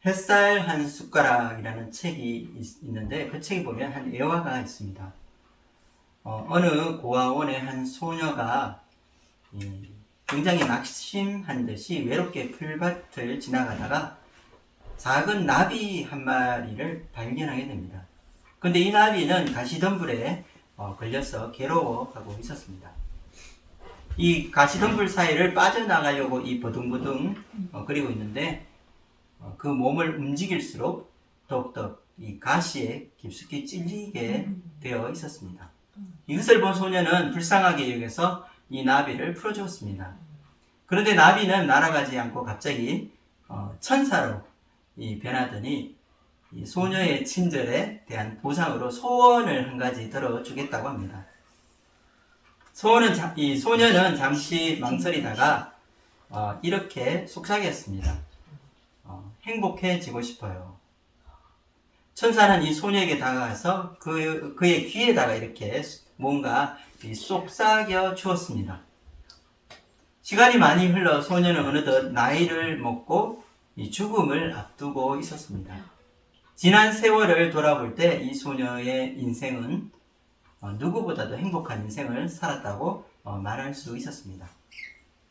햇살 한 숟가락이라는 책이 있는데 그 책에 보면 한 애화가 있습니다. 어느 고아원의 한 소녀가 굉장히 낙심한 듯이 외롭게 풀밭을 지나가다가 작은 나비 한 마리를 발견하게 됩니다. 근데 이 나비는 가시덤불에 걸려서 괴로워하고 있었습니다. 이 가시덤불 사이를 빠져나가려고 이 버둥버둥 그리고 있는데 그 몸을 움직일수록 더욱더 이 가시에 깊숙이 찔리게 되어 있었습니다. 이것을 본 소녀는 불쌍하게 여겨서 이 나비를 풀어주었습니다. 그런데 나비는 날아가지 않고 갑자기 천사로 변하더니 이 소녀의 친절에 대한 보상으로 소원을 한 가지 들어주겠다고 합니다. 이 소녀는 잠시 망설이다가 이렇게 속삭였습니다. 행복해지고 싶어요. 천사는 이 소녀에게 다가가서 그의 귀에다가 이렇게 뭔가 속삭여 주었습니다. 시간이 많이 흘러 소녀는 어느덧 나이를 먹고 이 죽음을 앞두고 있었습니다. 지난 세월을 돌아볼 때 이 소녀의 인생은 누구보다도 행복한 인생을 살았다고 말할 수 있었습니다.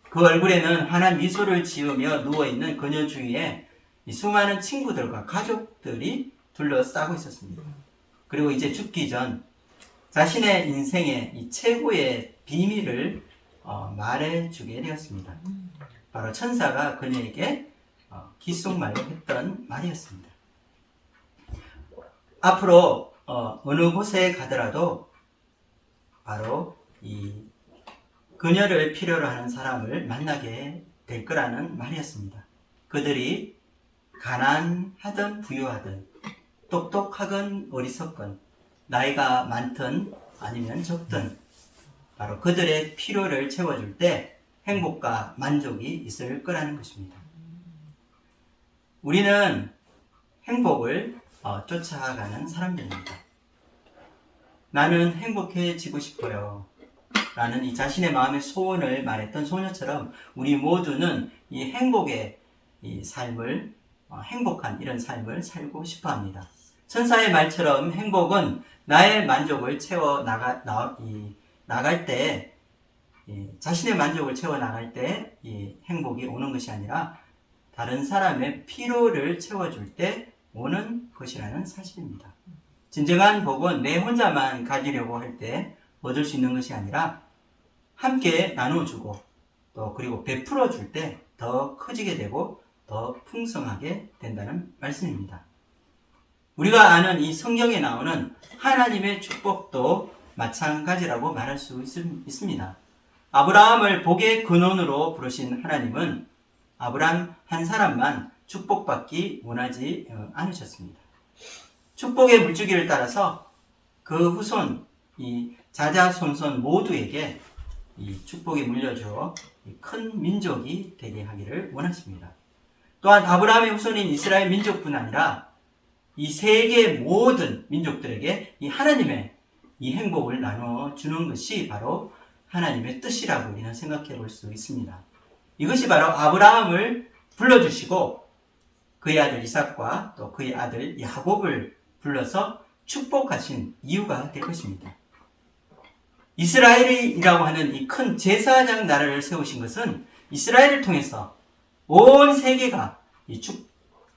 그 얼굴에는 환한 미소를 지으며 누워있는 그녀 주위에 수많은 친구들과 가족들이 둘러싸고 있었습니다. 그리고 이제 죽기 전 자신의 인생의 이 최고의 비밀을 말해주게 되었습니다. 바로 천사가 그녀에게 귓속말로 했던 말이었습니다. 앞으로 어느 곳에 가더라도 바로 이 그녀를 필요로 하는 사람을 만나게 될 거라는 말이었습니다. 그들이 가난하든 부유하든 똑똑하건 어리석건 나이가 많든 아니면 적든 바로 그들의 필요를 채워줄 때 행복과 만족이 있을 거라는 것입니다. 우리는 행복을 쫓아가는 사람들입니다. 나는 행복해지고 싶어요 라는 이 자신의 마음의 소원을 말했던 소녀처럼 우리 모두는 이 행복의 이 삶을 행복한 이런 삶을 살고 싶어 합니다. 천사의 말처럼 행복은 나의 만족을 채워 나갈 때 자신의 만족을 채워 나갈 때 이 행복이 오는 것이 아니라 다른 사람의 필요를 채워줄 때 오는 것이라는 사실입니다. 진정한 복은 내 혼자만 가지려고 할 때 얻을 수 있는 것이 아니라 함께 나눠주고 또 그리고 베풀어 줄 때 더 커지게 되고 더 풍성하게 된다는 말씀입니다. 우리가 아는 이 성경에 나오는 하나님의 축복도 마찬가지라고 말할 수 있습니다. 아브라함을 복의 근원으로 부르신 하나님은 아브라함 한 사람만 축복받기 원하지 않으셨습니다. 축복의 물주기를 따라서 그 후손, 이 자자손손 모두에게 이 축복이 물려주어 큰 민족이 되게 하기를 원하십니다. 또한 아브라함의 후손인 이스라엘 민족뿐 아니라 이 세계 모든 민족들에게 이 하나님의 이 행복을 나눠주는 것이 바로 하나님의 뜻이라고 우리는 생각해 볼 수 있습니다. 이것이 바로 아브라함을 불러주시고 그의 아들 이삭과 또 그의 아들 야곱을 불러서 축복하신 이유가 될 것입니다. 이스라엘이라고 하는 이 큰 제사장 나라를 세우신 것은 이스라엘을 통해서 온 세계가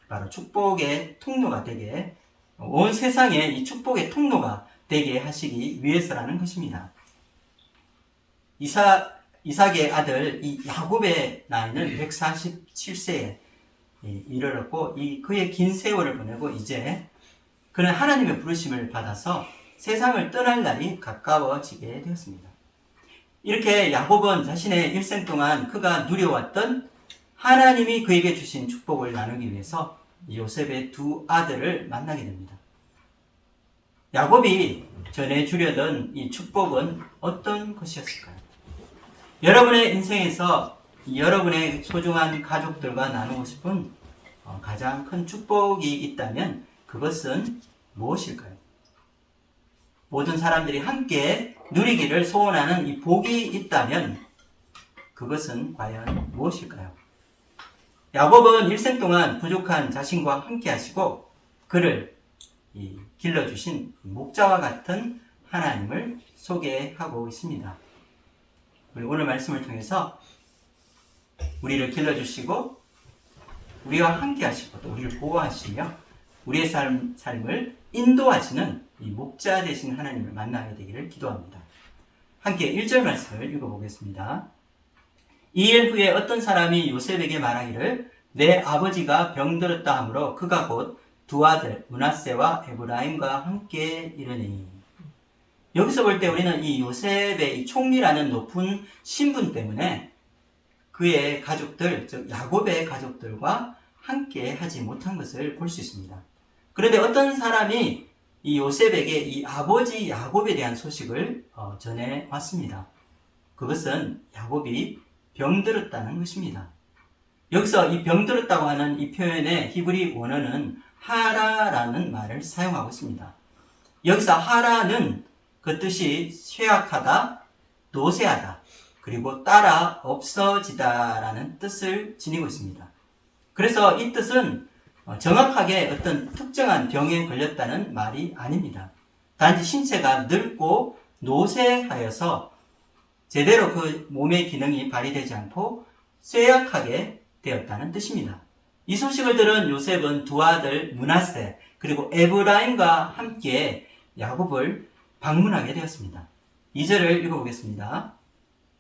바로 축복의 통로가 되게, 온 세상에 이 축복의 통로가 되게 하시기 위해서라는 것입니다. 이삭의 아들 이 야곱의 나이는 147세에 이르렀고 그의 긴 세월을 보내고 이제 그는 하나님의 부르심을 받아서 세상을 떠날 날이 가까워지게 되었습니다. 이렇게 야곱은 자신의 일생 동안 그가 누려왔던 하나님이 그에게 주신 축복을 나누기 위해서 요셉의 두 아들을 만나게 됩니다. 야곱이 전해주려던 이 축복은 어떤 것이었을까요? 여러분의 인생에서 여러분의 소중한 가족들과 나누고 싶은 가장 큰 축복이 있다면 그것은 무엇일까요? 모든 사람들이 함께 누리기를 소원하는 이 복이 있다면 그것은 과연 무엇일까요? 야곱은 일생 동안 부족한 자신과 함께 하시고 그를 길러주신 목자와 같은 하나님을 소개하고 있습니다. 우리 오늘 말씀을 통해서 우리를 길러주시고 우리와 함께 하시고 또 우리를 보호하시며 우리의 삶을 인도하시는 이 목자 되신 하나님을 만나게 되기를 기도합니다. 함께 1절 말씀을 읽어보겠습니다. 이 일 후에 어떤 사람이 요셉에게 말하기를 내 아버지가 병들었다 하므로 그가 곧 두 아들 므낫세와 에브라임과 함께 이르니. 여기서 볼 때 우리는 이 요셉의 이 총리라는 높은 신분 때문에 그의 가족들, 즉 야곱의 가족들과 함께 하지 못한 것을 볼 수 있습니다. 그런데 어떤 사람이 이 요셉에게 이 아버지 야곱에 대한 소식을 전해왔습니다. 그것은 야곱이 병들었다는 것입니다. 여기서 이 병들었다고 하는 이 표현의 히브리 원어는 하라라는 말을 사용하고 있습니다. 여기서 하라는 그 뜻이 쇠약하다, 노쇠하다, 그리고 따라 없어지다라는 뜻을 지니고 있습니다. 그래서 이 뜻은 정확하게 어떤 특정한 병에 걸렸다는 말이 아닙니다. 단지 신체가 늙고 노쇠하여서 제대로 그 몸의 기능이 발휘되지 않고 쇠약하게 되었다는 뜻입니다. 이 소식을 들은 요셉은 두 아들 므낫세 그리고 에브라임과 함께 야곱을 방문하게 되었습니다. 2절을 읽어보겠습니다.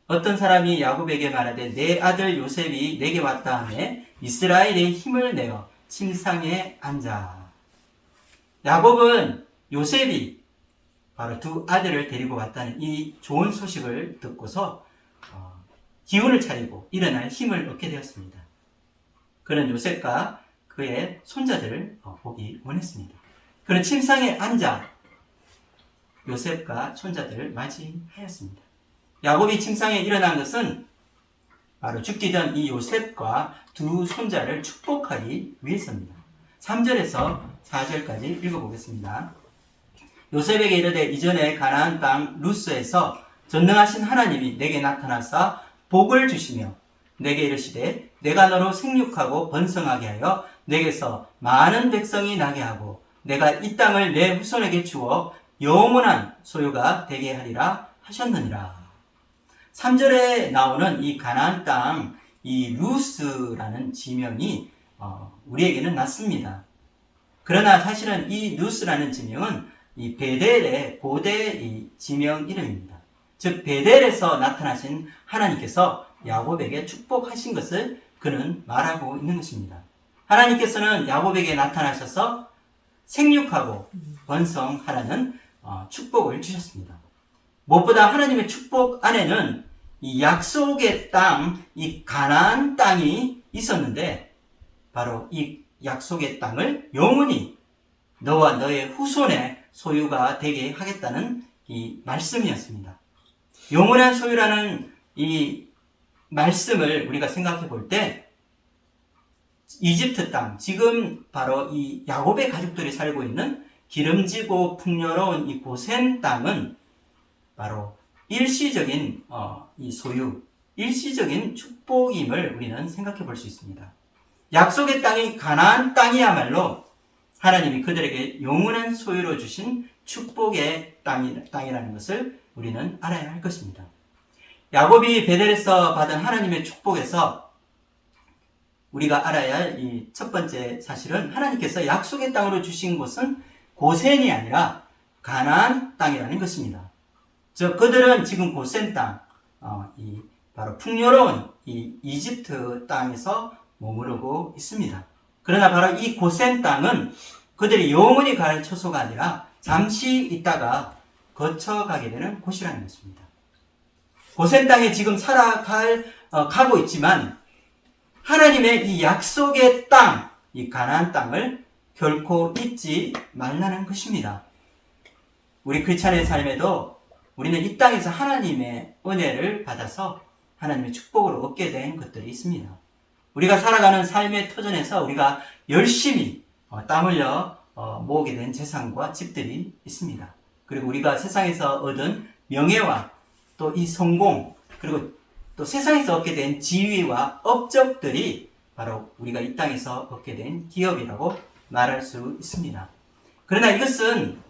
어떤 사람이 야곱에게 말하되 내 아들 요셉이 내게 왔다 하매 이스라엘의 힘을 내어 침상에 앉아. 야곱은 요셉이 바로 두 아들을 데리고 왔다는 이 좋은 소식을 듣고서 기운을 차리고 일어날 힘을 얻게 되었습니다. 그는 요셉과 그의 손자들을 보기 원했습니다. 그는 침상에 앉아 요셉과 손자들을 맞이하였습니다. 야곱이 침상에 일어난 것은 바로 죽기 전 이 요셉과 두 손자를 축복하기 위해서입니다. 3절에서 4절까지 읽어보겠습니다. 요셉에게 이르되 이전에 가나안 땅 루스에서 전능하신 하나님이 내게 나타나사 복을 주시며 내게 이르시되 내가 너로 생육하고 번성하게 하여 내게서 많은 백성이 나게 하고 내가 이 땅을 내 후손에게 주어 영원한 소유가 되게 하리라 하셨느니라. 3절에 나오는 이 가나안 땅, 이 루스라는 지명이 우리에게는 낯습니다. 그러나 사실은 이 루스라는 지명은 이 베델의 고대 이 지명 이름입니다. 즉 베델에서 나타나신 하나님께서 야곱에게 축복하신 것을 그는 말하고 있는 것입니다. 하나님께서는 야곱에게 나타나셔서 생육하고 번성하라는 축복을 주셨습니다. 무엇보다 하나님의 축복 안에는 이 약속의 땅, 이 가나안 땅이 있었는데 바로 이 약속의 땅을 영원히 너와 너의 후손의 소유가 되게 하겠다는 이 말씀이었습니다. 영원한 소유라는 이 말씀을 우리가 생각해 볼 때 이집트 땅, 지금 바로 이 야곱의 가족들이 살고 있는 기름지고 풍요로운 이 고센 땅은 바로 일시적인 이 소유, 일시적인 축복임을 우리는 생각해 볼 수 있습니다. 약속의 땅이 가나안 땅이야말로 하나님이 그들에게 영원한 소유로 주신 축복의 땅이라는 것을 우리는 알아야 할 것입니다. 야곱이 베델에서 받은 하나님의 축복에서 우리가 알아야 할 이 첫 번째 사실은 하나님께서 약속의 땅으로 주신 곳은 고센이 아니라 가나안 땅이라는 것입니다. 즉 그들은 지금 고센 땅, 바로 풍요로운 이 이집트 땅에서 머무르고 있습니다. 그러나 바로 이 고센 땅은 그들이 영원히 갈 처소가 아니라 잠시 있다가 거쳐가게 되는 곳이라는 것입니다. 고센 땅에 지금 가고 있지만 하나님의 이 약속의 땅, 이 가나안 땅을 결코 잊지 말라는 것입니다. 우리 크리스찬의 삶에도 우리는 이 땅에서 하나님의 은혜를 받아서 하나님의 축복을 얻게 된 것들이 있습니다. 우리가 살아가는 삶의 터전에서 우리가 열심히 땀 흘려 모으게 된 재산과 집들이 있습니다. 그리고 우리가 세상에서 얻은 명예와 또 이 성공, 그리고 또 세상에서 얻게 된 지위와 업적들이 바로 우리가 이 땅에서 얻게 된 기업이라고 말할 수 있습니다. 그러나 이것은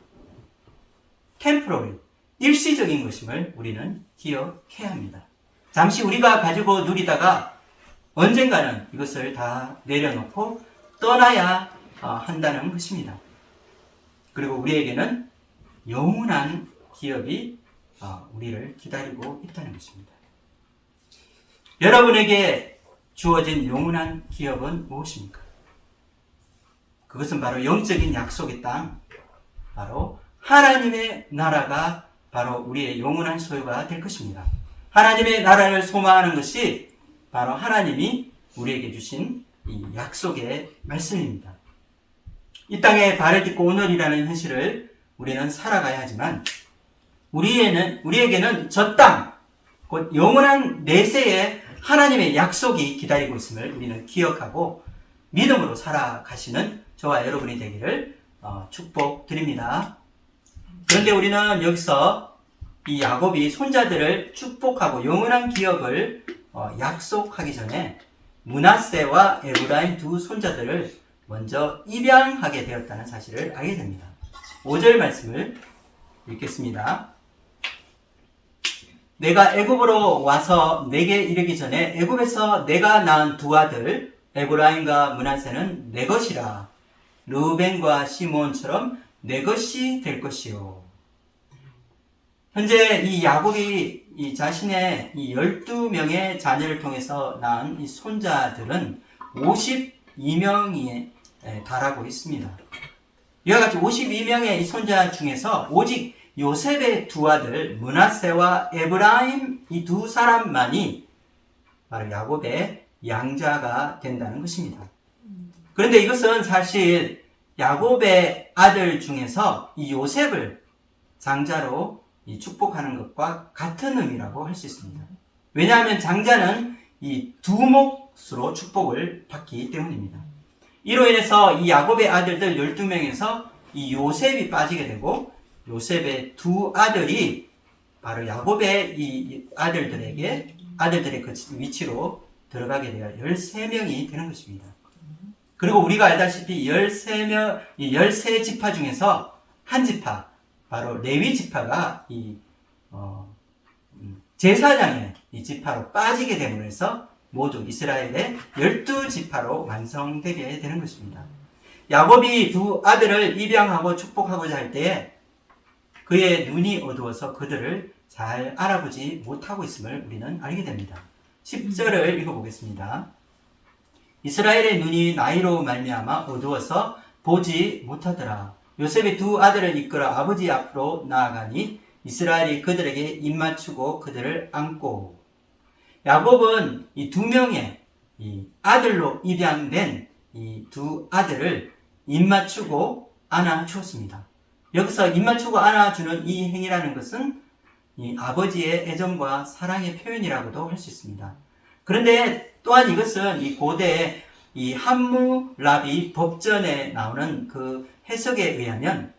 템포럴, 일시적인 것임을 우리는 기억해야 합니다. 잠시 우리가 가지고 누리다가 언젠가는 이것을 다 내려놓고 떠나야 한다는 것입니다. 그리고 우리에게는 영원한 기업이 우리를 기다리고 있다는 것입니다. 여러분에게 주어진 영원한 기업은 무엇입니까? 그것은 바로 영적인 약속의 땅, 바로 하나님의 나라가 바로 우리의 영원한 소유가 될 것입니다. 하나님의 나라를 소망하는 것이 바로 하나님이 우리에게 주신 이 약속의 말씀입니다. 이 땅에 발을 딛고 오늘이라는 현실을 우리는 살아가야 하지만 우리에게는 저 땅, 곧 영원한 내세에 하나님의 약속이 기다리고 있음을 우리는 기억하고 믿음으로 살아가시는 저와 여러분이 되기를 축복드립니다. 그런데 우리는 여기서 이 야곱이 손자들을 축복하고 영원한 기업을 약속하기 전에 므낫세와 에브라임 두 손자들을 먼저 입양하게 되었다는 사실을 알게 됩니다. 5절 말씀을 읽겠습니다. 내가 애굽으로 와서 내게 이르기 전에 애굽에서 내가 낳은 두 아들 에브라임과 므낫세는 내 것이라. 르우벤과 시므온처럼 내 것이 될 것이요. 현재 이 야곱이 이 자신의 이 12명의 자녀를 통해서 낳은 이 손자들은 52명에 달하고 있습니다. 이와 같이 52명의 이 손자 중에서 오직 요셉의 두 아들 므낫세와 에브라임 이 두 사람만이 바로 야곱의 양자가 된다는 것입니다. 그런데 이것은 사실 야곱의 아들 중에서 이 요셉을 장자로 축복하는 것과 같은 의미라고 할 수 있습니다. 왜냐하면 장자는 이 두 몫으로 축복을 받기 때문입니다. 이로 인해서 이 야곱의 아들들 12명에서 이 요셉이 빠지게 되고 요셉의 두 아들이 바로 야곱의 이 아들들의 그 위치로 들어가게 되어 13명이 되는 것입니다. 그리고 우리가 알다시피 13지파 중에서 한 지파, 바로 레위 지파가 제사장의 이 지파로 빠지게 됨으로 해서 모두 이스라엘의 12지파로 완성되게 되는 것입니다. 야곱이 두 아들을 입양하고 축복하고자 할 때에 그의 눈이 어두워서 그들을 잘 알아보지 못하고 있음을 우리는 알게 됩니다. 10절을 읽어보겠습니다. 이스라엘의 눈이 나이로 말미암아 어두워서 보지 못하더라. 요셉의 두 아들을 이끌어 아버지 앞으로 나아가니 이스라엘이 그들에게 입맞추고 그들을 안고. 야곱은 이 두 명의 이 아들로 입양된 이 두 아들을 입맞추고 안아주었습니다. 여기서 입맞추고 안아주는 이 행위라는 것은 이 아버지의 애정과 사랑의 표현이라고도 할 수 있습니다. 그런데 또한 이것은 이 고대 이 함무라비 법전에 나오는 그 해석에 의하면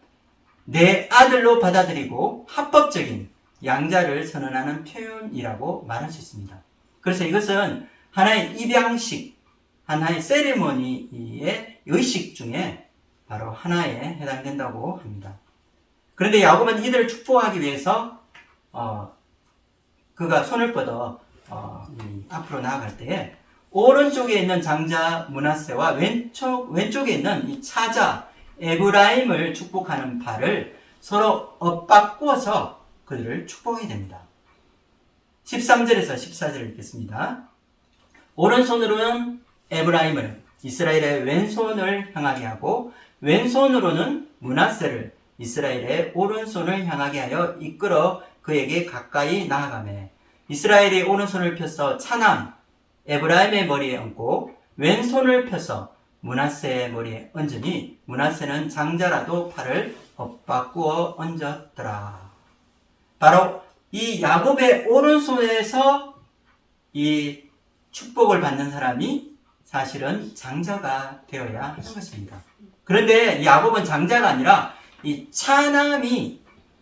내 아들로 받아들이고 합법적인 양자를 선언하는 표현이라고 말할 수 있습니다. 그래서 이것은 하나의 입양식, 하나의 세리머니의 의식 중에 바로 하나에 해당된다고 합니다. 그런데 야곱은 이들을 축복하기 위해서 그가 손을 뻗어 앞으로 나아갈 때에 오른쪽에 있는 장자 므낫세와 왼쪽에 있는 이 차자 에브라임을 축복하는 발을 서로 엇바꾸어서 그들을 축복하게 됩니다. 13절에서 14절을 읽겠습니다. 오른손으로는 에브라임을 이스라엘의 왼손을 향하게 하고 왼손으로는 므낫세를 이스라엘의 오른손을 향하게 하여 이끌어 그에게 가까이 나아가매 이스라엘이 오른손을 펴서 차남 에브라임의 머리에 얹고 왼손을 펴서 므낫세의 머리에 얹으니 므낫세는 장자라도 팔을 엇바꾸어 얹었더라. 바로 이 야곱의 오른손에서 이 축복을 받는 사람이 사실은 장자가 되어야 하는 것입니다. 그런데 야곱은 장자가 아니라 이 차남이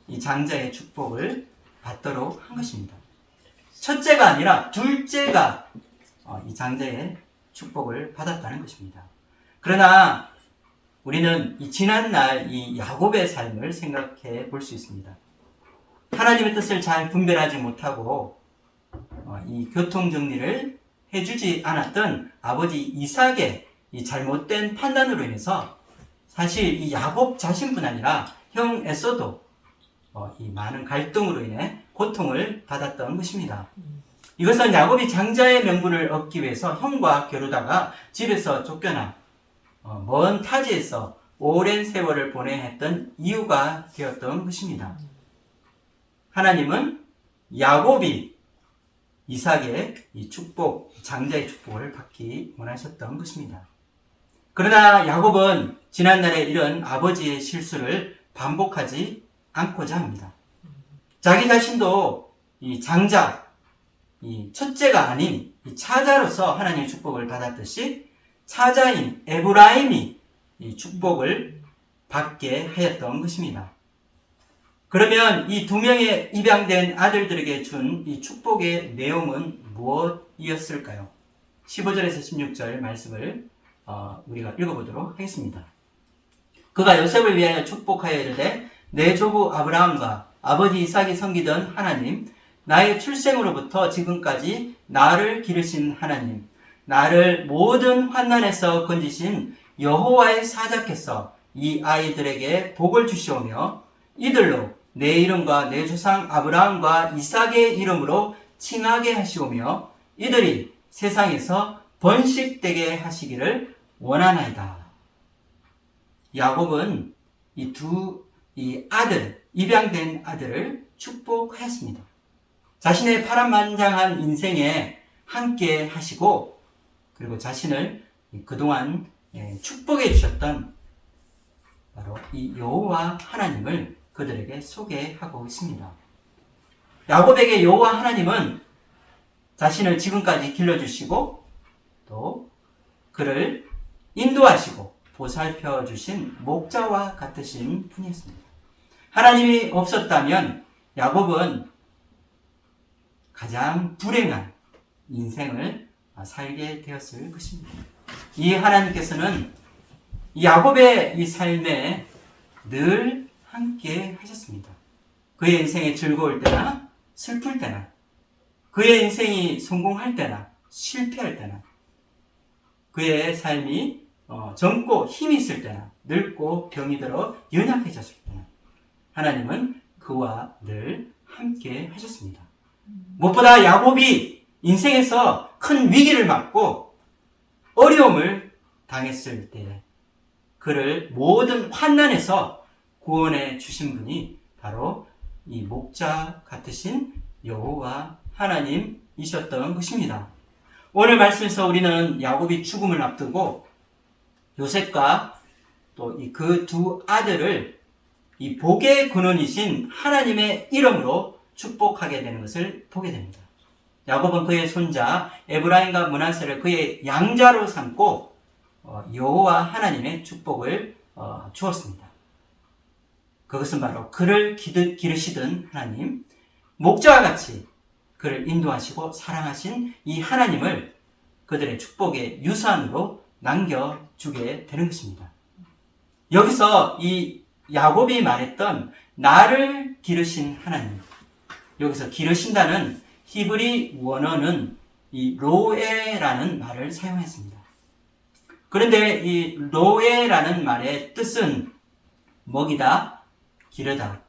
이 장자의 축복을 받도록 한 것입니다. 첫째가 아니라 둘째가 이 장자의 축복을 받았다는 것입니다. 그러나 우리는 이 지난날 이 야곱의 삶을 생각해 볼 수 있습니다. 하나님의 뜻을 잘 분별하지 못하고 이 교통정리를 해주지 않았던 아버지 이삭의 이 잘못된 판단으로 인해서 사실 이 야곱 자신뿐 아니라 형 에서도 이 많은 갈등으로 인해 고통을 받았던 것입니다. 이것은 야곱이 장자의 명분을 얻기 위해서 형과 겨루다가 집에서 쫓겨나 먼 타지에서 오랜 세월을 보내야 했던 이유가 되었던 것입니다. 하나님은 야곱이 이삭의 이 축복, 장자의 축복을 받기 원하셨던 것입니다. 그러나 야곱은 지난날에 이런 아버지의 실수를 반복하지 않고자 합니다. 자기 자신도 이 장자, 이 첫째가 아닌 이 차자로서 하나님의 축복을 받았듯이 차자인 에브라임이 이 축복을 받게 하였던 것입니다. 그러면 이 두 명의 입양된 아들들에게 준 이 축복의 내용은 무엇이었을까요? 15절에서 16절 말씀을 우리가 읽어보도록 하겠습니다. 그가 요셉을 위하여 축복하여 이르되 내 조부 아브라함과 아버지 이삭이 섬기던 하나님, 나의 출생으로부터 지금까지 나를 기르신 하나님, 나를 모든 환난에서 건지신 여호와의 사자께서 이 아이들에게 복을 주시오며 이들로 내 이름과 내 조상 아브라함과 이삭의 이름으로 칭하게 하시오며 이들이 세상에서 번식되게 하시기를 원하나이다. 야곱은 이 아들, 입양된 아들을 축복하였습니다. 자신의 파란만장한 인생에 함께 하시고 그리고 자신을 그동안 축복해 주셨던 바로 이 여호와 하나님을 그들에게 소개하고 있습니다. 야곱에게 여호와 하나님은 자신을 지금까지 길러주시고 또 그를 인도하시고 보살펴 주신 목자와 같으신 분이었습니다. 하나님이 없었다면 야곱은 가장 불행한 인생을 살게 되었을 것입니다. 이 하나님께서는 야곱의 이 삶에 늘 함께 하셨습니다. 그의 인생이 즐거울 때나 슬플 때나 그의 인생이 성공할 때나 실패할 때나 그의 삶이 젊고 힘이 있을 때나 늙고 병이 들어 연약해졌을 때나 하나님은 그와 늘 함께 하셨습니다. 무엇보다 야곱이 인생에서 큰 위기를 맞고 어려움을 당했을 때 그를 모든 환난에서 구원해 주신 분이 바로 이 목자 같으신 여호와 하나님이셨던 것입니다. 오늘 말씀에서 우리는 야곱이 죽음을 앞두고 요셉과 또 그 두 아들을 이 복의 근원이신 하나님의 이름으로 축복하게 되는 것을 보게 됩니다. 야곱은 그의 손자 에브라임과 므낫세를 그의 양자로 삼고 여호와 하나님의 축복을 주었습니다. 그것은 바로 그를 기르시던 하나님, 목자와 같이 그를 인도하시고 사랑하신 이 하나님을 그들의 축복의 유산으로 남겨주게 되는 것입니다. 여기서 이 야곱이 말했던 나를 기르신 하나님, 여기서 기르신다는 히브리 원어는 이 로에라는 말을 사용했습니다. 그런데 이 로에라는 말의 뜻은 먹이다, 기르다,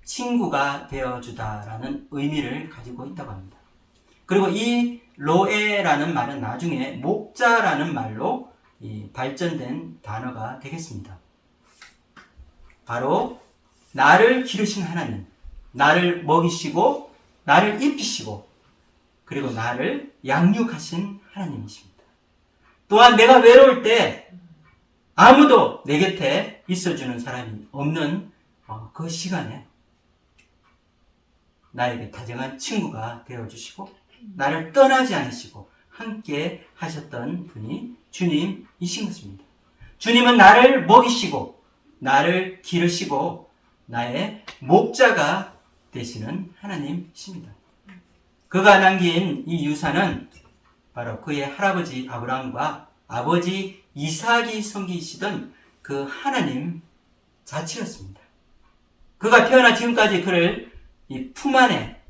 친구가 되어주다라는 의미를 가지고 있다고 합니다. 그리고 이 로에라는 말은 나중에 목자라는 말로 발전된 단어가 되겠습니다. 바로 나를 기르신 하나님, 나를 먹이시고 나를 입히시고 그리고 나를 양육하신 하나님이십니다. 또한 내가 외로울 때 아무도 내 곁에 있어주는 사람이 없는 그 시간에 나에게 다정한 친구가 되어주시고 나를 떠나지 않으시고 함께 하셨던 분이 주님이신 것입니다. 주님은 나를 먹이시고 나를 기르시고 나의 목자가 되시는 하나님이십니다. 그가 남긴 이 유산은 바로 그의 할아버지 아브라함과 아버지 이삭이 섬기시던 그 하나님 자체였습니다. 그가 태어나 지금까지 그를 이 품 안에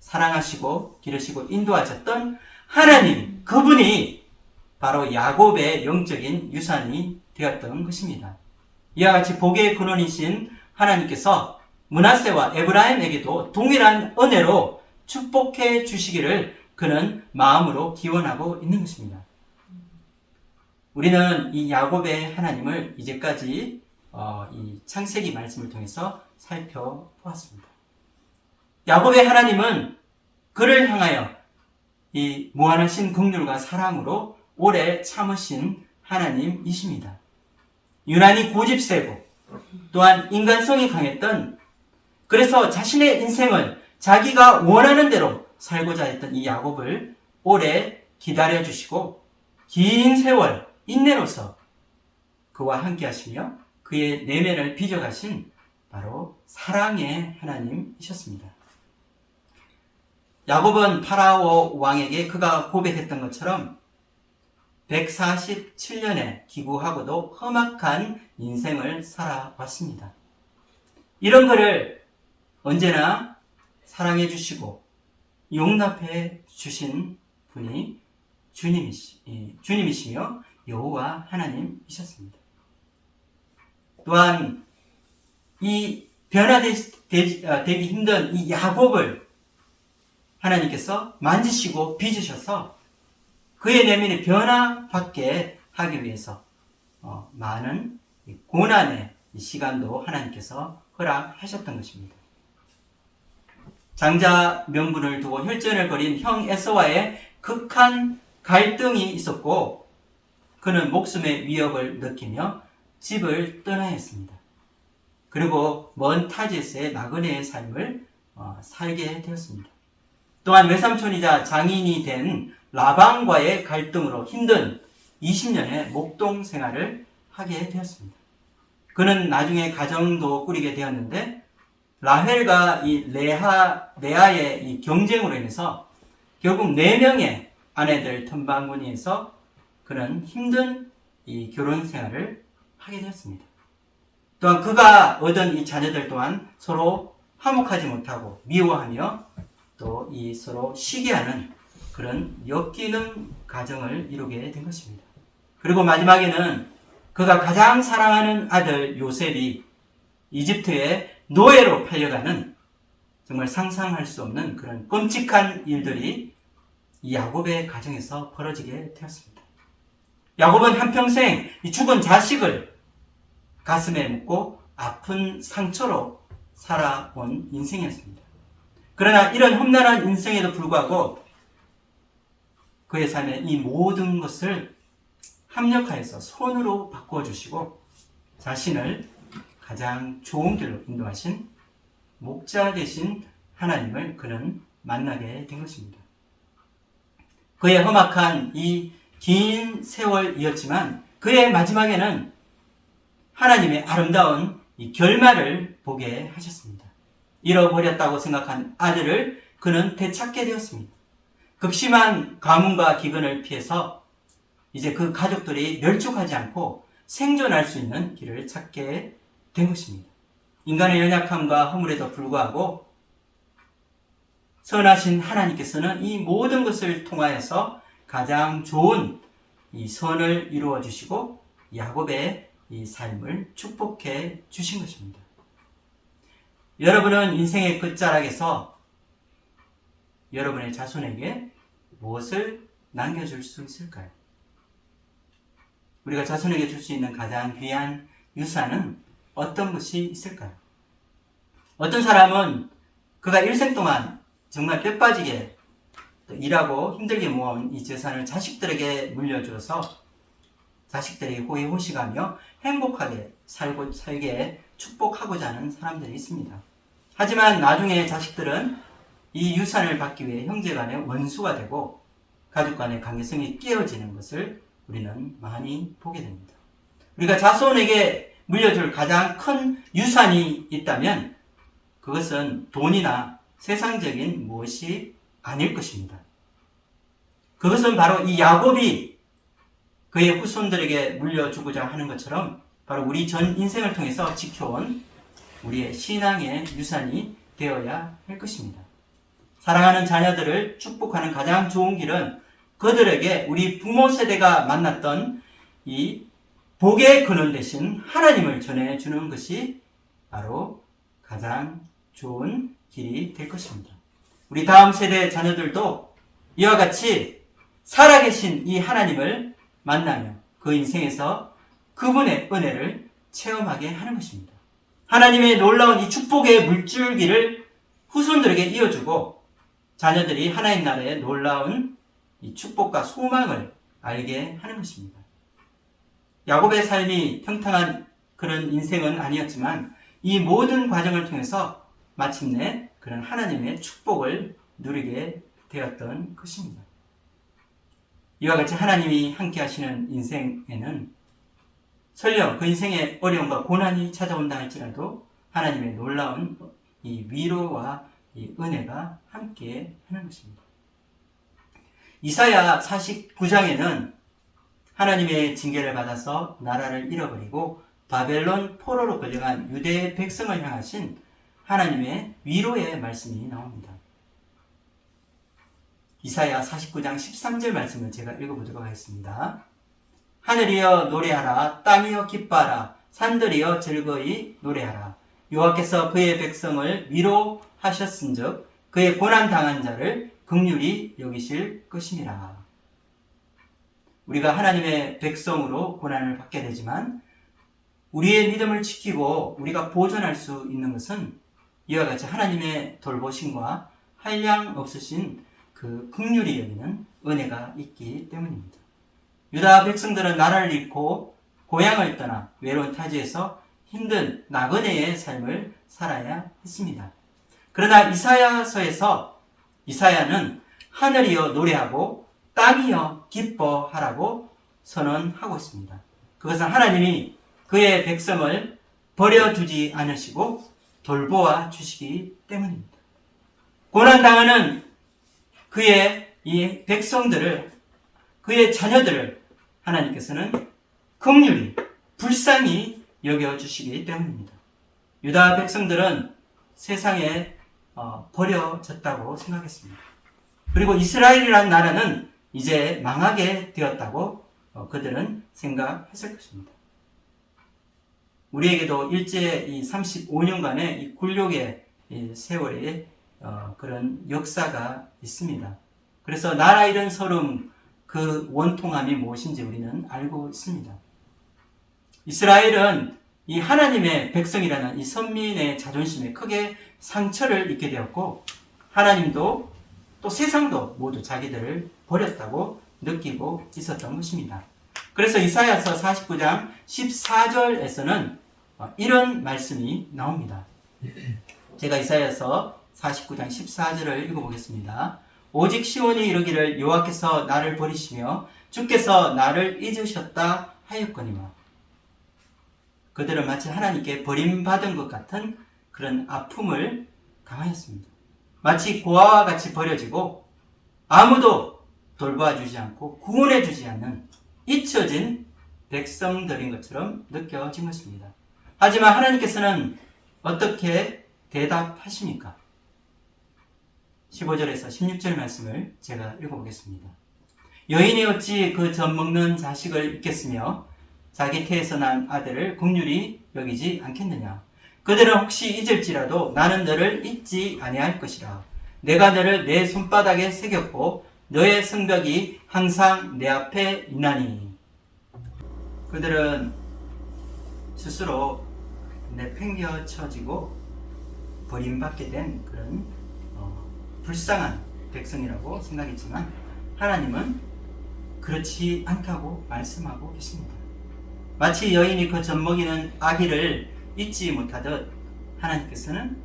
사랑하시고 기르시고 인도하셨던 하나님, 그분이 바로 야곱의 영적인 유산이 되었던 것입니다. 이와 같이 복의 근원이신 하나님께서 므낫세와 에브라임에게도 동일한 은혜로 축복해 주시기를 그는 마음으로 기원하고 있는 것입니다. 우리는 이 야곱의 하나님을 이제까지 이 창세기 말씀을 통해서 살펴보았습니다. 야곱의 하나님은 그를 향하여 이 무한하신 긍휼과 사랑으로 오래 참으신 하나님이십니다. 유난히 고집세고 또한 인간성이 강했던, 그래서 자신의 인생을 자기가 원하는 대로 살고자 했던 이 야곱을 오래 기다려주시고 긴 세월 인내로서 그와 함께 하시며 그의 내면을 빚어가신 바로 사랑의 하나님이셨습니다. 야곱은 파라오 왕에게 그가 고백했던 것처럼 147년에 기구하고도 험악한 인생을 살아왔습니다. 이런 그를 언제나 사랑해 주시고 용납해 주신 분이 주님이시며 여호와 하나님이셨습니다. 또한 이 변화되기 힘든 이 야곱을 하나님께서 만지시고 빚으셔서 그의 내면이 변화받게 하기 위해서 많은 고난의 시간도 하나님께서 허락하셨던 것입니다. 장자 명분을 두고 혈전을 벌인 형 에서와의 극한 갈등이 있었고 그는 목숨의 위협을 느끼며 집을 떠나야 했습니다. 그리고 먼 타지에서의 나그네의 삶을 살게 되었습니다. 또한 외삼촌이자 장인이 된 라방과의 갈등으로 힘든 20년의 목동 생활을 하게 되었습니다. 그는 나중에 가정도 꾸리게 되었는데 라헬과 이 레아의 이 경쟁으로 인해서 결국 4명의 아내들 틈바구니에서 그는 힘든 이 결혼 생활을 하게 되었습니다. 또한 그가 얻은 이 자녀들 또한 서로 화목하지 못하고 미워하며 또 이 서로 시기하는 그런 엮이는 가정을 이루게 된 것입니다. 그리고 마지막에는 그가 가장 사랑하는 아들 요셉이 이집트의 노예로 팔려가는 정말 상상할 수 없는 그런 끔찍한 일들이 이 야곱의 가정에서 벌어지게 되었습니다. 야곱은 한평생 이 죽은 자식을 가슴에 묻고 아픈 상처로 살아온 인생이었습니다. 그러나 이런 험난한 인생에도 불구하고 그의 삶에 이 모든 것을 합력하여서 손으로 바꾸어 주시고 자신을 가장 좋은 길로 인도하신 목자 되신 하나님을 그는 만나게 된 것입니다. 그의 험악한 이 긴 세월이었지만 그의 마지막에는 하나님의 아름다운 이 결말을 보게 하셨습니다. 잃어버렸다고 생각한 아들을 그는 되찾게 되었습니다. 극심한 가뭄과 기근을 피해서 이제 그 가족들이 멸족하지 않고 생존할 수 있는 길을 찾게 된 것입니다. 인간의 연약함과 허물에도 불구하고 선하신 하나님께서는 이 모든 것을 통하여서 가장 좋은 이 선을 이루어 주시고 야곱의 이 삶을 축복해 주신 것입니다. 여러분은 인생의 끝자락에서 여러분의 자손에게 무엇을 남겨줄 수 있을까요? 우리가 자손에게 줄 수 있는 가장 귀한 유산은 어떤 것이 있을까요? 어떤 사람은 그가 일생 동안 정말 뼈 빠지게 일하고 힘들게 모아온 이 재산을 자식들에게 물려줘서 자식들이 호의호식하며 행복하게 살게 축복하고자 하는 사람들이 있습니다. 하지만 나중에 자식들은 이 유산을 받기 위해 형제 간의 원수가 되고 가족 간의 관계성이 깨어지는 것을 우리는 많이 보게 됩니다. 우리가 자손에게 물려줄 가장 큰 유산이 있다면 그것은 돈이나 세상적인 무엇이 아닐 것입니다. 그것은 바로 이 야곱이 그의 후손들에게 물려주고자 하는 것처럼 바로 우리 전 인생을 통해서 지켜온 우리의 신앙의 유산이 되어야 할 것입니다. 사랑하는 자녀들을 축복하는 가장 좋은 길은 그들에게 우리 부모 세대가 만났던 이 복의 근원 되신 하나님을 전해주는 것이 바로 가장 좋은 길이 될 것입니다. 우리 다음 세대 자녀들도 이와 같이 살아계신 이 하나님을 만나며 그 인생에서 그분의 은혜를 체험하게 하는 것입니다. 하나님의 놀라운 이 축복의 물줄기를 후손들에게 이어주고 자녀들이 하나님 나라의 놀라운 이 축복과 소망을 알게 하는 것입니다. 야곱의 삶이 평탄한 그런 인생은 아니었지만 이 모든 과정을 통해서 마침내 그런 하나님의 축복을 누리게 되었던 것입니다. 이와 같이 하나님이 함께 하시는 인생에는 설령 그 인생에 어려움과 고난이 찾아온다 할지라도 하나님의 놀라운 이 위로와 이 은혜가 함께 하는 것입니다. 이사야 49장에는 하나님의 징계를 받아서 나라를 잃어버리고 바벨론 포로로 끌려간 유대 백성을 향하신 하나님의 위로의 말씀이 나옵니다. 이사야 49장 13절 말씀을 제가 읽어보도록 하겠습니다. 하늘이여 노래하라, 땅이여 기뻐하라, 산들이여 즐거이 노래하라. 여호와께서 그의 백성을 위로하셨은즉 그의 고난당한 자를 긍휼히 여기실 것이니라. 우리가 하나님의 백성으로 고난을 받게 되지만 우리의 믿음을 지키고 우리가 보존할 수 있는 것은 이와 같이 하나님의 돌보심과 한량 없으신 그 긍휼히 여기는 은혜가 있기 때문입니다. 유다 백성들은 나라를 잃고 고향을 떠나 외로운 타지에서 힘든 나그네의 삶을 살아야 했습니다. 그러나 이사야서에서 이사야는 하늘이여 노래하고 땅이여 기뻐하라고 선언하고 있습니다. 그것은 하나님이 그의 백성을 버려두지 않으시고 돌보아 주시기 때문입니다. 고난당하는 그의 이 백성들을, 그의 자녀들을 하나님께서는 긍휼히 불쌍히 여겨주시기 때문입니다. 유다 백성들은 세상에 버려졌다고 생각했습니다. 그리고 이스라엘이라는 나라는 이제 망하게 되었다고 그들은 생각했을 것입니다. 우리에게도 일제 이 35년간의 이 굴욕의 이 세월의 그런 역사가 있습니다. 그래서 나라 잃은 서름, 그 원통함이 무엇인지 우리는 알고 있습니다. 이스라엘은 이 하나님의 백성이라는 이 선민의 자존심에 크게 상처를 입게 되었고 하나님도 또 세상도 모두 자기들을 버렸다고 느끼고 있었던 것입니다. 그래서 이사야서 49장 14절에서는 이런 말씀이 나옵니다. 제가 이사야서 49장 14절을 읽어보겠습니다. 오직 시온이 이르기를 여호와께서 나를 버리시며 주께서 나를 잊으셨다 하였거니와. 그들은 마치 하나님께 버림받은 것 같은 그런 아픔을 당하였습니다. 마치 고아와 같이 버려지고 아무도 돌봐주지 않고 구원해주지 않는 잊혀진 백성들인 것처럼 느껴진 것입니다. 하지만 하나님께서는 어떻게 대답하십니까? 15절에서 16절 말씀을 제가 읽어보겠습니다. 여인이 어찌 그 젖 먹는 자식을 잊겠으며 자기 태에서 난 아들을 긍휼히 여기지 않겠느냐. 그들은 혹시 잊을지라도 나는 너를 잊지 아니할 것이라. 내가 너를 내 손바닥에 새겼고 너의 성벽이 항상 내 앞에 있나니. 그들은 스스로 내팽겨쳐지고 버림받게 된 그런 불쌍한 백성이라고 생각했지만 하나님은 그렇지 않다고 말씀하고 계십니다. 마치 여인이 그 젖먹이는 아기를 잊지 못하듯 하나님께서는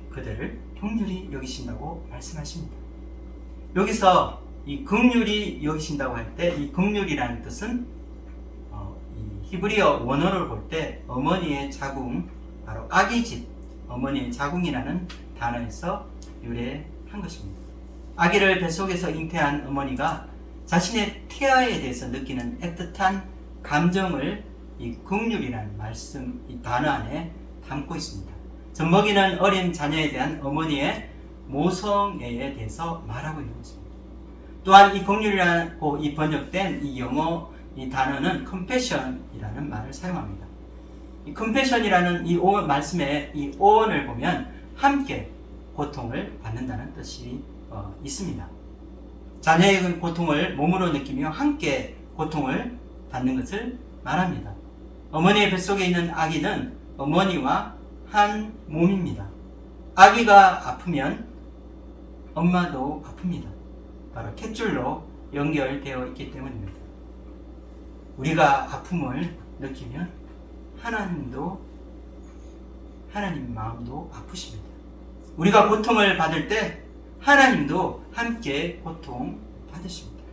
그들을 긍휼히 여기신다고 말씀하십니다. 여기서 이 긍휼히 여기신다고 할 때 이 긍휼이라는 뜻은 이 히브리어 원어를 볼 때 어머니의 자궁, 바로 아기집, 어머니의 자궁이라는 단어에서 유래한 것입니다. 아기를 뱃속에서 잉태한 어머니가 자신의 태아에 대해서 느끼는 애틋한 감정을 이 긍휼이라는 말씀, 이 단어 안에 담고 있습니다. 젖먹이는 어린 자녀에 대한 어머니의 모성애에 대해서 말하고 있는 것입니다. 또한 이 긍휼이라고 이 번역된 이 영어 이 단어는 compassion이라는 말을 사용합니다. 이 compassion이라는 이 말씀의 이 어원을 보면 함께 고통을 받는다는 뜻이 있습니다. 자녀의 고통을 몸으로 느끼며 함께 고통을 받는 것을 말합니다. 어머니의 뱃속에 있는 아기는 어머니와 한 몸입니다. 아기가 아프면 엄마도 아픕니다. 바로 탯줄로 연결되어 있기 때문입니다. 우리가 아픔을 느끼면 하나님 마음도 아프십니다. 우리가 고통을 받을 때 하나님도 함께 고통 받으십니다.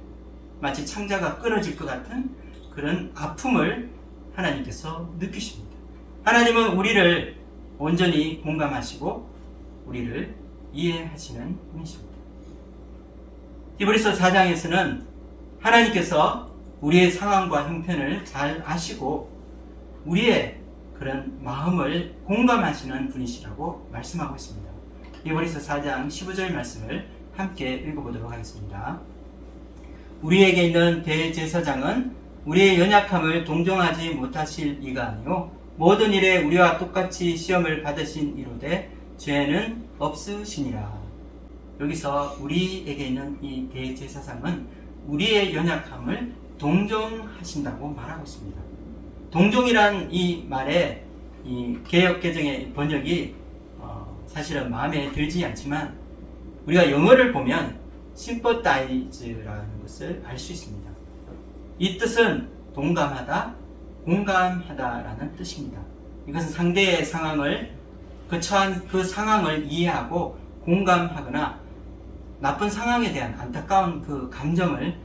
마치 창자가 끊어질 것 같은 그런 아픔을 하나님께서 느끼십니다. 하나님은 우리를 온전히 공감하시고 우리를 이해하시는 분이십니다. 히브리서 4장에서는 하나님께서 우리의 상황과 형편을 잘 아시고 우리의 그런 마음을 공감하시는 분이시라고 말씀하고 있습니다. 히브리서 4장 15절 말씀을 함께 읽어보도록 하겠습니다. 우리에게 있는 대제사장은 우리의 연약함을 동정하지 못하실 이가 아니요 모든 일에 우리와 똑같이 시험을 받으신 이로되 죄는 없으시니라. 여기서 우리에게 있는 이 대제사장은 우리의 연약함을 동정하신다고 말하고 있습니다. 동정이란 이 말의 이 개역개정의 번역이 사실은 마음에 들지 않지만 우리가 영어를 보면 sympathize라는 것을 알 수 있습니다. 이 뜻은 동감하다, 공감하다라는 뜻입니다. 이것은 상대의 상황을 처한 그 상황을 이해하고 공감하거나 나쁜 상황에 대한 안타까운 그 감정을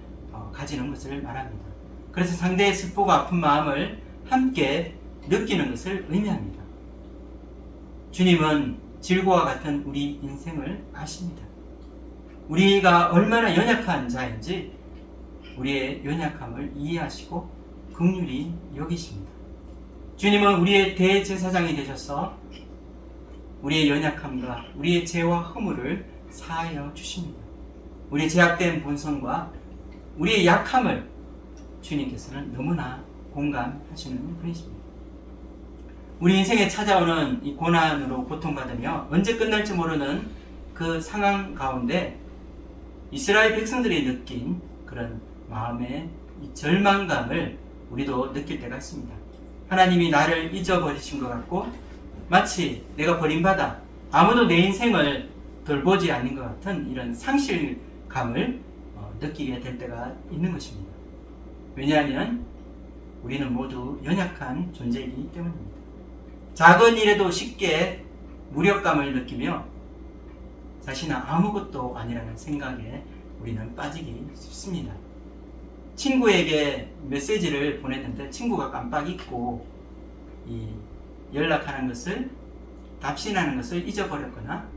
가지는 것을 말합니다. 그래서 상대의 슬프고 아픈 마음을 함께 느끼는 것을 의미합니다. 주님은 질고와 같은 우리 인생을 아십니다. 우리가 얼마나 연약한 자인지 우리의 연약함을 이해하시고 긍휼히 여기십니다. 주님은 우리의 대제사장이 되셔서 우리의 연약함과 우리의 죄와 허물을 사하여 주십니다. 우리의 제약된 본성과 우리의 약함을 주님께서는 너무나 공감하시는 분이십니다. 우리 인생에 찾아오는 이 고난으로 고통받으며 언제 끝날지 모르는 그 상황 가운데 이스라엘 백성들이 느낀 그런 마음의 이 절망감을 우리도 느낄 때가 있습니다. 하나님이 나를 잊어버리신 것 같고 마치 내가 버림받아 아무도 내 인생을 돌보지 않는 것 같은 이런 상실감을 느끼게 될 때가 있는 것입니다. 왜냐하면 우리는 모두 연약한 존재이기 때문입니다. 작은 일에도 쉽게 무력감을 느끼며 자신은 아무것도 아니라는 생각에 우리는 빠지기 쉽습니다. 친구에게 메시지를 보냈는데 친구가 깜빡 잊고 연락하는 것을 답신하는 것을 잊어버렸거나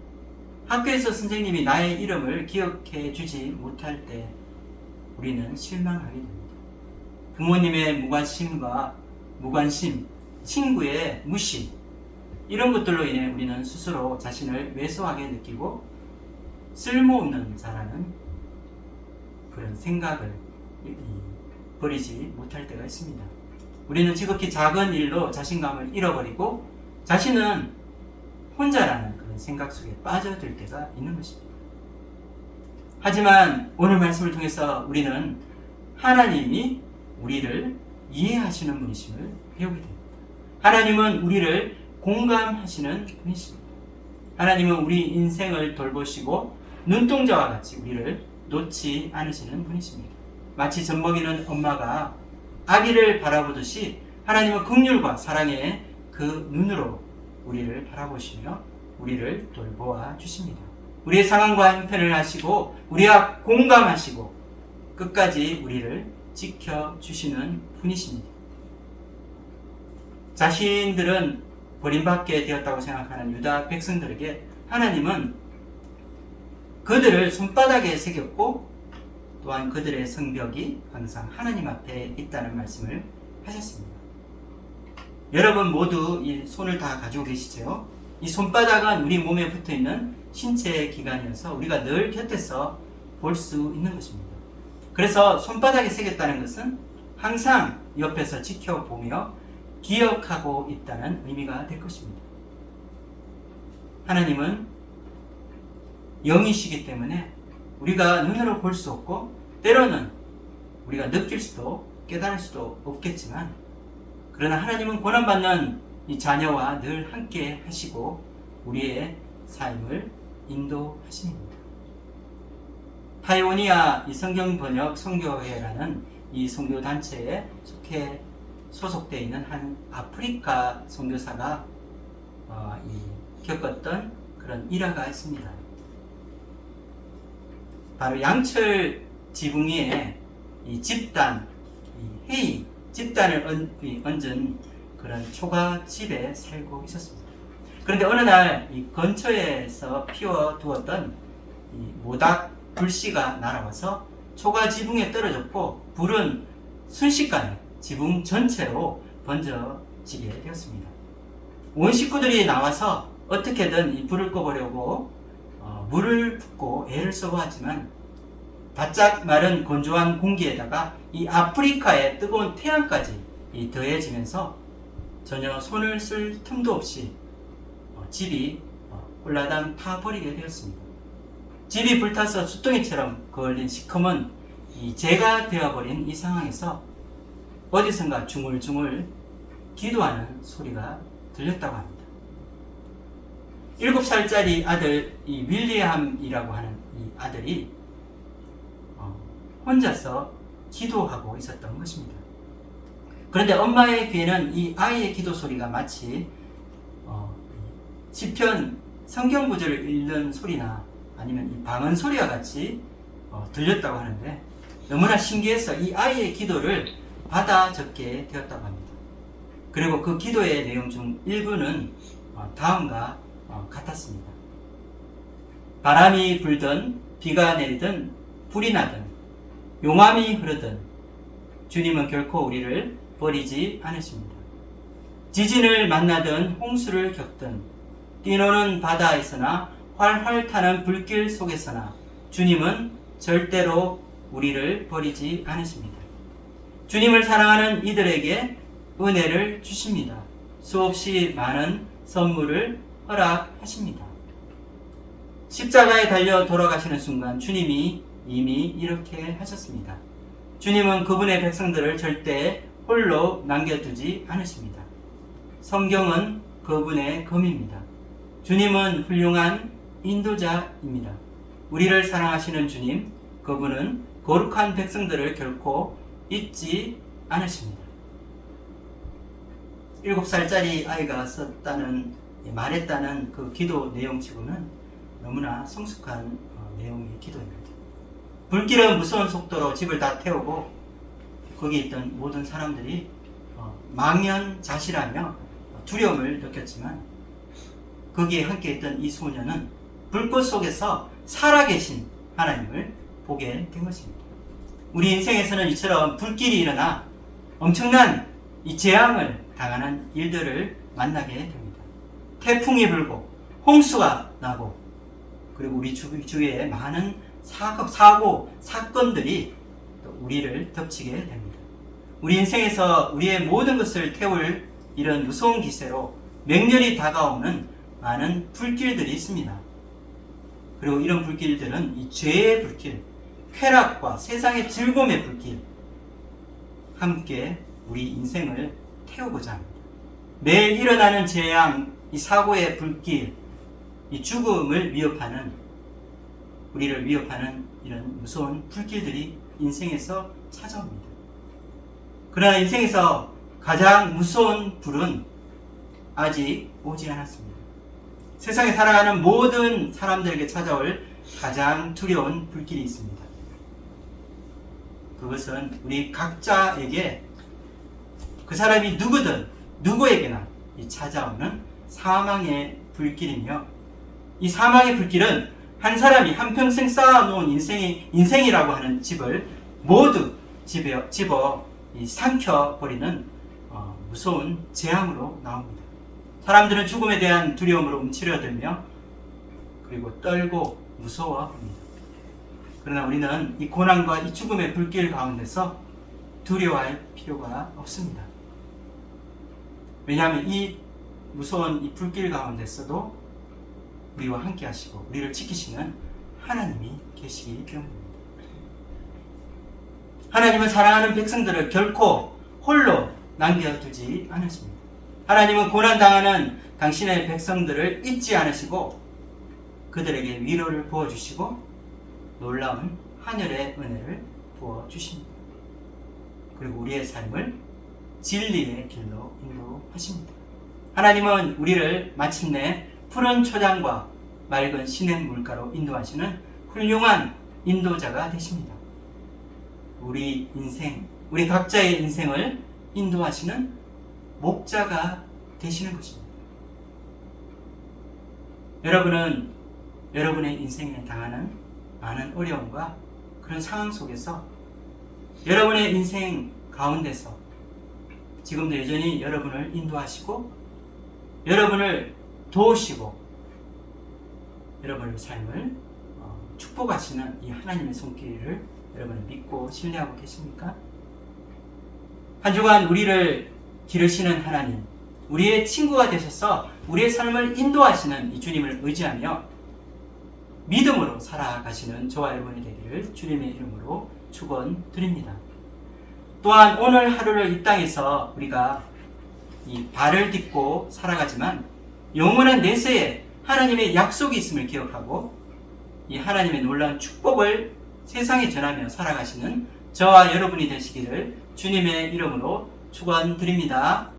학교에서 선생님이 나의 이름을 기억해 주지 못할 때 우리는 실망하게 됩니다. 부모님의 무관심, 친구의 무시 이런 것들로 인해 우리는 스스로 자신을 왜소하게 느끼고 쓸모없는 자라는 그런 생각을 버리지 못할 때가 있습니다. 우리는 지극히 작은 일로 자신감을 잃어버리고 자신은 혼자라는 그런 생각 속에 빠져들 때가 있는 것입니다. 하지만 오늘 말씀을 통해서 우리는 하나님이 우리를 이해하시는 분이심을 배우게 됩니다. 하나님은 우리를 공감하시는 분이십니다. 하나님은 우리 인생을 돌보시고 눈동자와 같이 우리를 놓지 않으시는 분이십니다. 마치 젖먹이는 엄마가 아기를 바라보듯이 하나님은 긍휼과 사랑의 그 눈으로 우리를 바라보시며 우리를 돌보아 주십니다. 우리의 상황과 형편을 아시고 우리와 공감하시고 끝까지 우리를 지켜주시는 분이십니다. 자신들은 버림받게 되었다고 생각하는 유다 백성들에게 하나님은 그들을 손바닥에 새겼고 또한 그들의 성벽이 항상 하나님 앞에 있다는 말씀을 하셨습니다. 여러분 모두 이 손을 다 가지고 계시죠? 이 손바닥은 우리 몸에 붙어있는 신체 기관이어서 우리가 늘 곁에서 볼 수 있는 것입니다. 그래서 손바닥에 새겼다는 것은 항상 옆에서 지켜보며 기억하고 있다는 의미가 될 것입니다. 하나님은 영이시기 때문에 우리가 눈으로 볼 수 없고 때로는 우리가 느낄 수도 깨달을 수도 없겠지만, 그러나 하나님은 고난받는 이 자녀와 늘 함께 하시고 우리의 삶을 인도하십니다. 파이오니아 이 성경 번역 선교회라는 이 선교 단체에 소속되어 있는 한 아프리카 선교사가 겪었던 그런 일화가 있습니다. 바로 양철 지붕 위에 이 집단을 얹은 그런 초가집에 살고 있었습니다. 그런데 어느 날 이 근처에서 피워두었던 이 모닥 불씨가 날아와서 초가 지붕에 떨어졌고 불은 순식간에 지붕 전체로 번져지게 되었습니다. 온 식구들이 나와서 어떻게든 이 불을 꺼보려고 물을 붓고 애를 써보았지만 바짝 마른 건조한 공기에다가 이 아프리카의 뜨거운 태양까지 더해지면서 전혀 손을 쓸 틈도 없이 집이 홀라당 타버리게 되었습니다. 집이 불타서 숫덩이처럼 그을린 시커먼 이 재가 되어버린 이 상황에서 어디선가 중얼중얼 기도하는 소리가 들렸다고 합니다. 7살짜리 아들 이 윌리엄이라고 하는 이 아들이 혼자서 기도하고 있었던 것입니다. 그런데 엄마의 귀에는 이 아이의 기도 소리가 마치 시편 성경 구절을 읽는 소리나 아니면 이 방언 소리와 같이 들렸다고 하는데, 너무나 신기해서 이 아이의 기도를 받아 적게 되었다고 합니다. 그리고 그 기도의 내용 중 일부는 다음과 같았습니다. 바람이 불든 비가 내리든 불이 나든 용암이 흐르든 주님은 결코 우리를 버리지 않으십니다. 지진을 만나든 홍수를 겪든 뛰노는 바다에서나 활활 타는 불길 속에서나 주님은 절대로 우리를 버리지 않으십니다. 주님을 사랑하는 이들에게 은혜를 주십니다. 수없이 많은 선물을 허락하십니다. 십자가에 달려 돌아가시는 순간 주님이 이미 이렇게 하셨습니다. 주님은 그분의 백성들을 절대 홀로 남겨두지 않으십니다. 성경은 그분의 검입니다. 주님은 훌륭한 인도자입니다. 우리를 사랑하시는 주님, 그분은 거룩한 백성들을 결코 잊지 않으십니다. 7살짜리 아이가 말했다는 그 기도 내용치고는 너무나 성숙한 내용의 기도입니다. 불길은 무서운 속도로 집을 다 태우고 거기에 있던 모든 사람들이 망연자실하며 두려움을 느꼈지만, 거기에 함께 있던 이 소녀는 불꽃 속에서 살아계신 하나님을 보게 된 것입니다. 우리 인생에서는 이처럼 불길이 일어나 엄청난 이 재앙을 당하는 일들을 만나게 됩니다. 태풍이 불고 홍수가 나고, 그리고 우리 주위에 많은 사건들이 우리를 덮치게 됩니다. 우리 인생에서 우리의 모든 것을 태울 이런 무서운 기세로 맹렬히 다가오는 많은 불길들이 있습니다. 그리고 이런 불길들은 이 죄의 불길, 쾌락과 세상의 즐거움의 불길, 함께 우리 인생을 태우고자 합니다. 매일 일어나는 재앙, 이 사고의 불길, 이 죽음을 우리를 위협하는 이런 무서운 불길들이 인생에서 찾아옵니다. 그러나 인생에서 가장 무서운 불은 아직 오지 않았습니다. 세상에 살아가는 모든 사람들에게 찾아올 가장 두려운 불길이 있습니다. 그것은 우리 각자에게, 그 사람이 누구든 누구에게나 찾아오는 사망의 불길이며, 이 사망의 불길은 한 사람이 한평생 쌓아놓은 인생이라고 하는 집을 모두 집어 삼켜버리는 무서운 재앙으로 나옵니다. 사람들은 죽음에 대한 두려움으로 움츠려들며 그리고 떨고 무서워합니다. 그러나 우리는 이 고난과 이 죽음의 불길 가운데서 두려워할 필요가 없습니다. 왜냐하면 이 무서운 이 불길 가운데서도 우리와 함께 하시고 우리를 지키시는 하나님이 계시기 때문입니다. 하나님은 사랑하는 백성들을 결코 홀로 남겨두지 않으십니다. 하나님은 고난당하는 당신의 백성들을 잊지 않으시고 그들에게 위로를 부어주시고 놀라운 하늘의 은혜를 부어주십니다. 그리고 우리의 삶을 진리의 길로 인도하십니다. 하나님은 우리를 마침내 푸른 초장과 맑은 시냇 물가로 인도하시는 훌륭한 인도자가 되십니다. 우리 인생, 우리 각자의 인생을 인도하시는 목자가 되시는 것입니다. 여러분은 여러분의 인생에 당하는 많은 어려움과 그런 상황 속에서 여러분의 인생 가운데서 지금도 여전히 여러분을 인도하시고 여러분을 도우시고 여러분의 삶을 축복하시는 이 하나님의 손길을 여러분은 믿고 신뢰하고 계십니까? 한 주간 우리를 기르시는 하나님, 우리의 친구가 되셔서 우리의 삶을 인도하시는 이 주님을 의지하며 믿음으로 살아가시는 저와 여러분이 되기를 주님의 이름으로 축원드립니다. 또한 오늘 하루를 이 땅에서 우리가 이 발을 딛고 살아가지만 영원한 내세에 하나님의 약속이 있음을 기억하고 이 하나님의 놀라운 축복을 세상에 전하며 살아가시는 저와 여러분이 되시기를 주님의 이름으로 축원드립니다.